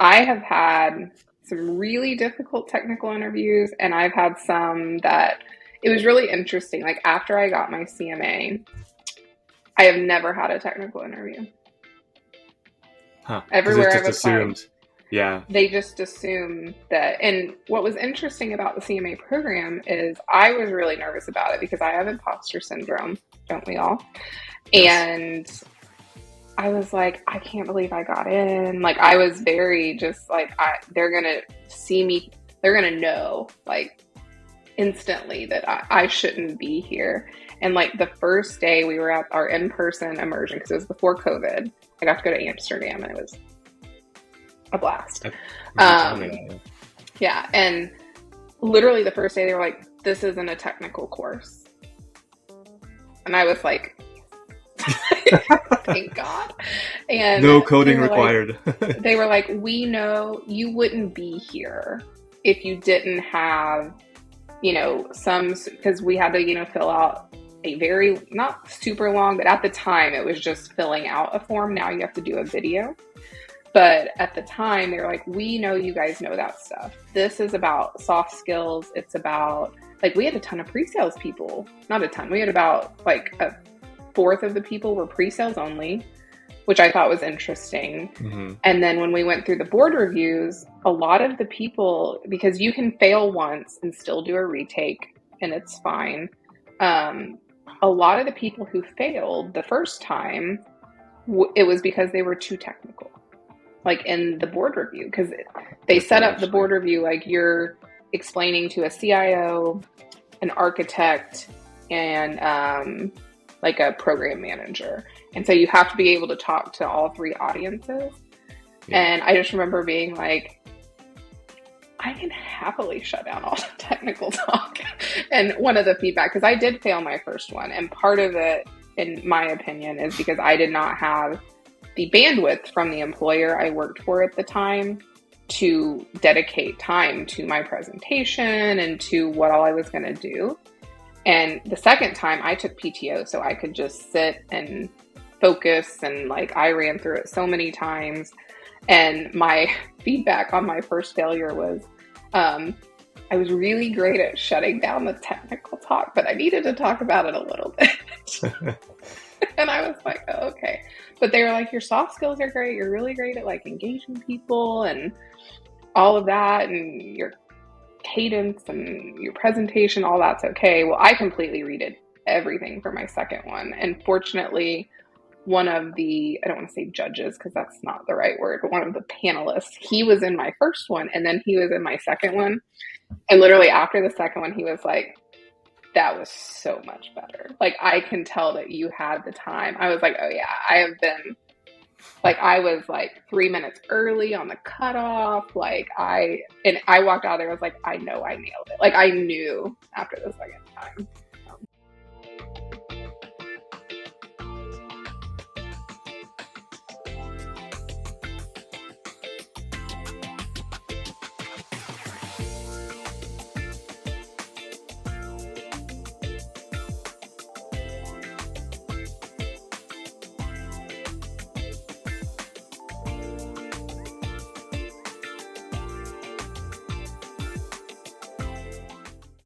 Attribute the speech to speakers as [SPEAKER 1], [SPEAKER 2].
[SPEAKER 1] I have had some really difficult technical interviews, and I've had some that it was really interesting. Like after I got my CMA, I have never had a technical interview.
[SPEAKER 2] Huh.
[SPEAKER 1] Everywhere
[SPEAKER 2] It's
[SPEAKER 1] I've
[SPEAKER 2] just
[SPEAKER 1] applied,
[SPEAKER 2] assumed. Yeah.
[SPEAKER 1] they just assume that. And what was interesting about the CMA program is I was really nervous about it because I have imposter syndrome, don't we all?
[SPEAKER 2] Yes.
[SPEAKER 1] And I was like, I can't believe I got in. Like, I was very just like, they're going to see me. They're going to know like instantly that I shouldn't be here. And like the first day we were at our in-person immersion, because it was before COVID, I got to go to Amsterdam and it was a blast. Yeah. And literally the first day they were like, this isn't a technical course. And I was like, thank God. And
[SPEAKER 2] no coding required.
[SPEAKER 1] They were like, we know you wouldn't be here if you didn't have, because we had to, fill out a very, not super long, but at the time it was just filling out a form. Now you have to do a video. But at the time they were like, we know you guys know that stuff. This is about soft skills. It's about, like, we had a ton of pre-sales people, not a ton. We had about like a fourth of the people were pre-sales only, which I thought was interesting.
[SPEAKER 2] Mm-hmm.
[SPEAKER 1] And then when we went through the board reviews, a lot of the people, because you can fail once and still do a retake and it's fine. A lot of the people who failed the first time, it was because they were too technical, like in the board review, because they set up the board review like you're explaining to a CIO, an architect, and like a program manager. And so you have to be able to talk to all three audiences. Yeah. And I just remember being like, I can happily shut down all the technical talk. And one of the feedback, because I did fail my first one. And part of it, in my opinion, is because I did not have the bandwidth from the employer I worked for at the time to dedicate time to my presentation and to what all I was going to do. And the second time I took PTO so I could just sit and focus, and like I ran through it so many times. And my feedback on my first failure was I was really great at shutting down the technical talk, but I needed to talk about it a little bit. And I was like, oh, okay. But they were like, your soft skills are great. You're really great at like engaging people and all of that, and your cadence and your presentation, all that's okay. Well, I completely redid everything for my second one. And fortunately, one of the, I don't want to say judges because that's not the right word, but one of the panelists, he was in my first one and then he was in my second one. And literally after the second one, he was like, that was so much better. Like, I can tell that you had the time. I was like, oh yeah, I have been, like, I was like 3 minutes early on the cutoff. Like I walked out there, I was like, I know I nailed it. Like I knew after the second time.